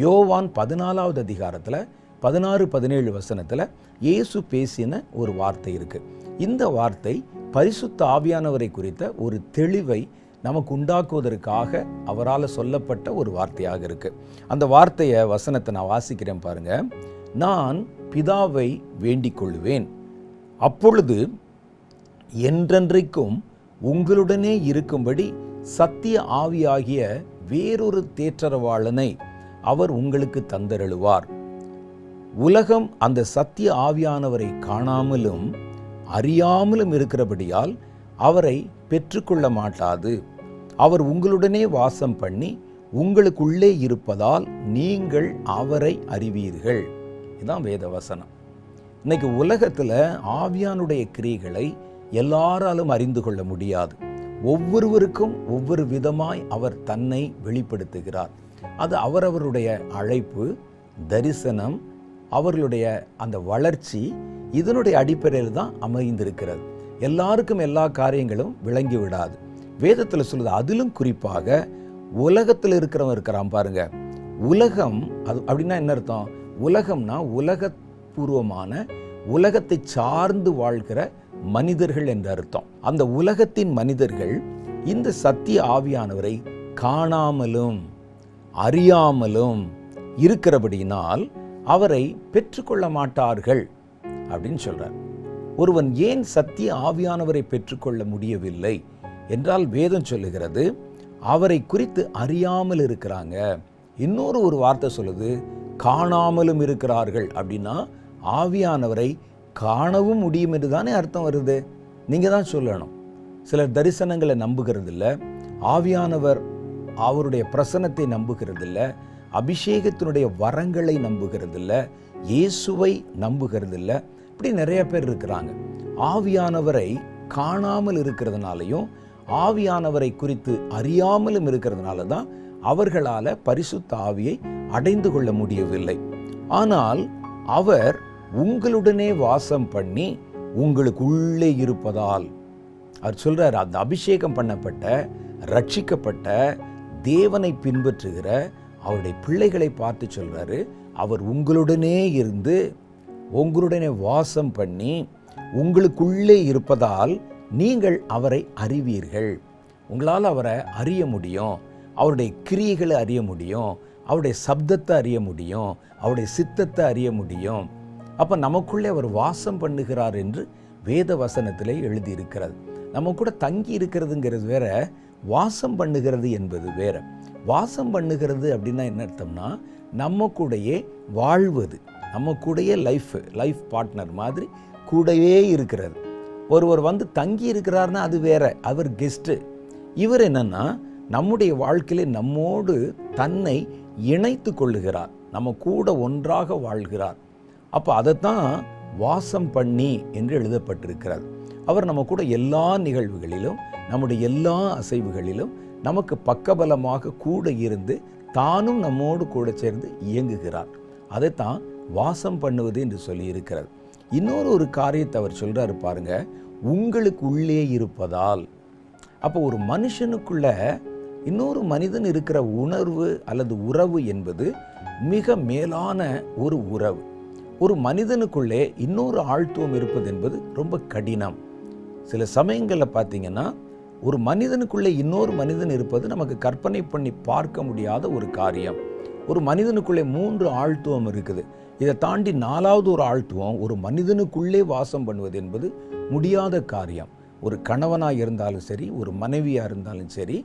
யோவான் 14வது அதிகாரத்தில் 16-17 இயேசு பேசின ஒரு வார்த்தை இருக்கு. இந்த வார்த்தை பரிசுத்த ஆவியானவரை குறித்த ஒரு தெளிவை நமக்கு உண்டாக்குவதற்காக அவரால் சொல்லப்பட்ட ஒரு வார்த்தையாக இருக்கு. அந்த வார்த்தையை வசனத்தை நான் வாசிக்கிறேன் பாருங்க. நான் பிதாவை வேண்டிக் கொள்வேன், அப்பொழுது என்றென்றைக்கும் உங்களுடனே இருக்கும்படி சத்திய ஆவியாகிய வேறொரு தேற்றரவாளனை அவர் உங்களுக்கு தந்தருளுவார். உலகம் அந்த சத்திய ஆவியானவரை காணாமலும் அறியாமலும் இருக்கிறபடியால் அவரை பெற்றுக்கொள்ள மாட்டாது. அவர் உங்களுடனே வாசம் பண்ணி உங்களுக்குள்ளே இருப்பதால் நீங்கள் அவரை அறிவீர்கள். இதுதான் வேத வசனம். இன்னைக்கு உலகத்தில் ஆவியானுடைய கிரியைகளை எல்லாராலும் அறிந்து கொள்ள முடியாது. ஒவ்வொருவருக்கும் ஒவ்வொரு விதமாய் அவர் தன்னை வெளிப்படுத்துகிறார். அது அவரவருடைய அழைப்பு, தரிசனம், அவர்களுடைய அந்த வளர்ச்சி, இதனுடைய அடிப்படையில் தான் அமைந்திருக்கிறது. எல்லாருக்கும் எல்லா காரியங்களும் விளங்கி விடாது. வேதத்தில் சொல்லுது, அதிலும் குறிப்பாக உலகத்தில் இருக்கிறவன் இருக்கிறான் பாருங்க. உலகம் அது அப்படின்னா என்ன அர்த்தம்? உலகம்னா உலகபூர்வமான உலகத்தை சார்ந்து வாழ்கிற மனிதர்கள் என்ற அர்த்தம். அந்த உலகத்தின் மனிதர்கள் இந்த சத்திய ஆவியானவரை காணாமலும் அறியாமலும் இருக்கிறபடியினால் அவரை பெற்றுக்கொள்ள மாட்டார்கள் அப்படின்னு சொல்றார். ஒருவன் ஏன் சத்திய ஆவியானவரை பெற்றுக்கொள்ள முடியவில்லை என்றால் வேதம் சொல்லுகிறது, அவரை குறித்து அறியாமல் இருக்கிறாங்க. இன்னொரு ஒரு வார்த்தை சொல்லுது, காணாமலும் இருக்கிறார்கள். அப்படின்னா ஆவியானவரை காணவும் முடியும் என்று தானே அர்த்தம் வருது. நீங்க தான் சொல்லணும். சிலர் தரிசனங்களை நம்புகிறது இல்லை, ஆவியானவர் அவருடைய பிரசன்னத்தை நம்புகிறது இல்லை, அபிஷேகத்தினுடைய வரங்களை நம்புகிறது இல்லை, இயேசுவை நம்புகிறது இல்லை. இப்படி நிறைய பேர் இருக்கிறாங்க. ஆவியானவரை காணாமல் இருக்கிறதுனாலையும் ஆவியானவரை குறித்து அறியாமலும் இருக்கிறதுனால தான் அவர்களால் பரிசுத்த ஆவியை அடைந்து கொள்ள முடியவில்லை. ஆனால் அவர் உங்களுடனே வாசம் பண்ணி உங்களுக்கு உள்ளே இருப்பதால், அவர் சொல்றார், அந்த அபிஷேகம் பண்ணப்பட்ட ரட்சிக்கப்பட்ட தேவனை பின்பற்றுகிற அவருடைய பிள்ளைகளை பார்த்து சொல்றாரு, அவர் உங்களுடனே இருந்து உங்களுடனே வாசம் பண்ணி உங்களுக்குள்ளே இருப்பதால் நீங்கள் அவரை அறிவீர்கள். உங்களால் அவரை அறிய முடியும், அவருடைய கிரியைகளை அறிய முடியும், அவருடைய சப்தத்தை அறிய முடியும், அவருடைய சித்தத்தை அறிய முடியும். அப்போ நமக்குள்ளே அவர் வாசம் பண்ணுகிறார் என்று வேத வசனத்திலே எழுதியிருக்கிறது. நம்ம கூட தங்கி இருக்கிறதுங்கிறது வேற, வாசம் பண்ணுகிறது என்பது வேற. வாசம் பண்ணுகிறது அப்படின்னா என்ன அர்த்தம்னா, நம்ம கூடயே வாழ்வது, நம்ம கூடயே லைஃப் பார்ட்னர் மாதிரி கூடவே இருக்கிறது. ஒருவர் வந்து தங்கி இருக்கிறார்னா அது வேற, அவர் கெஸ்ட்டு. இவர் என்னன்னா நம்முடைய வாழ்க்கையிலே நம்மோடு தன்னை இணைத்து கொள்ளுகிறார், நம்ம கூட ஒன்றாக வாழ்கிறார். அப்போ அதைத்தான் வாசம் பண்ணி என்று எழுதப்பட்டிருக்கிறது. அவர் நம்ம கூட எல்லா நிகழ்வுகளிலும் நம்முடைய எல்லா அசைவுகளிலும் நமக்கு பக்கபலமாக கூட இருந்து தானும் நம்மோடு கூட சேர்ந்து இயங்குகிறார். அதைத்தான் வாசம் பண்ணுவது என்று சொல்லி இருக்கிறது. இன்னொரு ஒரு காரியத்தை அவர் சொல்றாரு பாருங்க, உங்களுக்கு உள்ளே இருப்பதால். அப்போ ஒரு மனுஷனுக்குள்ள இன்னொரு மனிதன் இருக்கிற உணர்வு அல்லது உறவு என்பது மிக மேலான ஒரு உறவு. ஒரு மனிதனுக்குள்ளே இன்னொரு ஆழ்த்துவம் இருப்பது என்பது ரொம்ப கடினம். சில சமயங்களில் பார்த்தீங்கன்னா ஒரு மனிதனுக்குள்ளே இன்னொரு மனிதன் இருப்பது நமக்கு கற்பனை பண்ணி பார்க்க முடியாத ஒரு காரியம். ஒரு மனிதனுக்குள்ளே 3 ஆழ்த்துவம் இருக்குது. இதை தாண்டி 4வது ஒரு ஆழ்த்துவம் ஒரு மனிதனுக்குள்ளே வாசம் பண்ணுவது என்பது முடியாத காரியம். ஒரு கணவனாக இருந்தாலும் சரி, ஒரு மனைவியாக இருந்தாலும் சரி,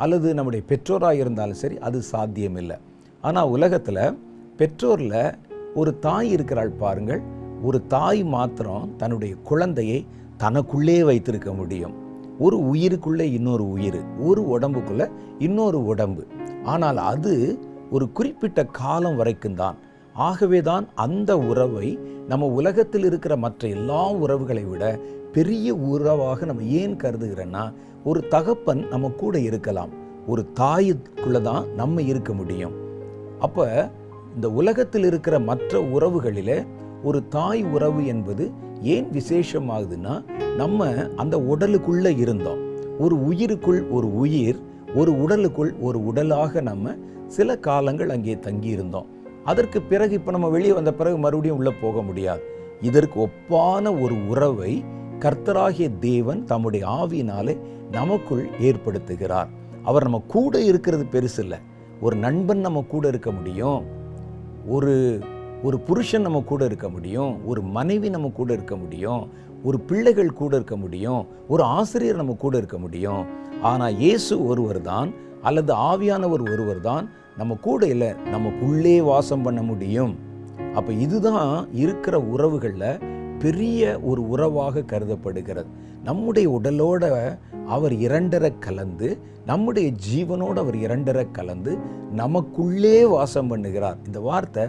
அல்லது நம்முடைய பெற்றோராக இருந்தாலும் சரி, அது சாத்தியமில்லை. ஆனால் உலகத்தில் பெற்றோரில் ஒரு தாய் இருக்கிறாள் பாருங்கள். ஒரு தாய் மாத்திரம் தன்னுடைய குழந்தையை தனக்குள்ளே வைத்திருக்க முடியும். ஒரு உயிருக்குள்ளே இன்னொரு உயிர், ஒரு உடம்புக்குள்ள இன்னொரு உடம்பு. ஆனால் அது ஒரு குறிப்பிட்ட காலம் வரைக்கும் தான். ஆகவே தான் அந்த உறவை நம்ம உலகத்தில் இருக்கிற மற்ற எல்லா உறவுகளை விட பெரிய உறவாக நம்ம ஏன் கருதுகிறோன்னா, ஒரு தகப்பன் நம்ம கூட இருக்கலாம், ஒரு தாய்க்குள்ள தான் நம்ம இருக்க முடியும். அப்போ இந்த உலகத்தில் இருக்கிற மற்ற உறவுகளில் ஒரு தாய் உறவு என்பது ஏன் விசேஷமாகுதுன்னா, நம்ம அந்த உடலுக்குள்ளே இருந்தோம். ஒரு உயிருக்குள் ஒரு உயிர் ஒரு உடலுக்குள் ஒரு உடலாக நம்ம சில காலங்கள் அங்கே தங்கி இருந்தோம். அதற்கு பிறகு இப்போ நம்ம வெளியே வந்த பிறகு மறுபடியும் உள்ளே போக முடியாது. இதற்கு ஒப்பான ஒரு உறவை கர்த்தராகிய தேவன் தம்முடைய ஆவியினாலே நமக்குள் ஏற்படுத்துகிறார். அவர் நம்ம கூட இருக்கிறது பெருசு இல்லை. ஒரு நண்பன் நம்ம கூட இருக்க முடியும், ஒரு புருஷன் நம்ம கூட இருக்க முடியும், ஒரு மனைவி நம்ம கூட இருக்க முடியும், ஒரு பிள்ளைகள் கூட இருக்க முடியும், ஒரு ஆசிரியர் நம்ம கூட இருக்க முடியும். ஆனால் இயேசு ஒருவர் தான், அல்லது ஆவியானவர் ஒருவர் தான் நம்ம கூட இல்லை, நமக்குள்ளே வாசம் பண்ண முடியும். அப்போ இதுதான் இருக்கிற உறவுகளில் பெரிய ஒரு உறவாக கருதப்படுகிறது. நம்முடைய உடலோட அவர் இரண்டரை கலந்து, நம்முடைய ஜீவனோடு அவர் இரண்டரை கலந்து நமக்குள்ளே வாசம் பண்ணுகிறார். இந்த வார்த்தை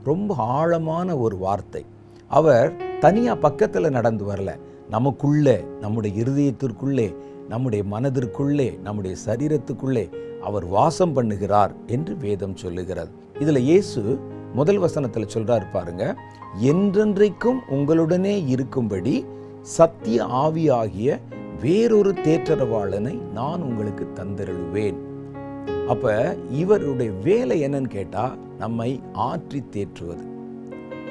ரொம்ப ஆழமான ஒரு வார்த்தை. அவர் தனியாக பக்கத்தில் நடந்து வரல, நமக்குள்ளே, நம்முடைய இருதயத்திற்குள்ளே, நம்முடைய மனதிற்குள்ளே, நம்முடைய சரீரத்துக்குள்ளே அவர் வாசம் பண்ணுகிறார் என்று வேதம் சொல்லுகிறது. இதில் இயேசு முதல் வசனத்தில் சொல்றாரு பாருங்க, என்றென்றைக்கும் உங்களுடனே இருக்கும்படி சத்திய ஆவியாகிய வேறொரு தேற்றரவாளனை நான் உங்களுக்கு தந்தருளுவேன். அப்ப இவருடைய வேலை என்னன்னு கேட்டா, நம்மை ஆற்றி தேற்றுவது.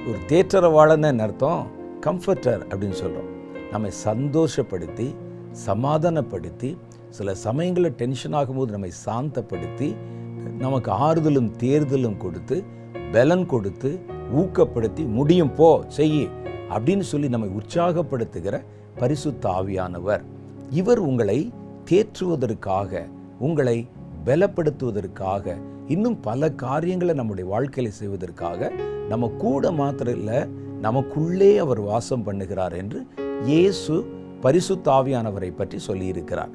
ஒரு தேற்றரவாளன் அர்த்தம் கம்ஃபர்டர் அப்படின்னு சொல்றோம். நம்மை சந்தோஷப்படுத்தி, சமாதானப்படுத்தி, சில சமயங்களில் டென்ஷன் ஆகும்போது நம்மை சாந்தப்படுத்தி, நமக்கு ஆறுதலும் தேர்தலும் கொடுத்து, பலன் கொடுத்து, ஊக்கப்படுத்தி, முடியும் போ செய்யி அப்படின்னு சொல்லி நம்மை உற்சாகப்படுத்துகிற பரிசுத்த ஆவியானவர். இவர் உங்களை தேற்றுவதற்காக, உங்களை பலப்படுத்துவதற்காக, இன்னும் பல காரியங்களை நம்முடைய வாழ்க்கையில செய்வதற்காக நம்ம கூட மாத்திரம் இல்லை, நமக்குள்ளே அவர் வாசம் பண்ணுகிறார் என்று இயேசு பரிசுத்த ஆவியானவரை பற்றி சொல்லியிருக்கிறார்.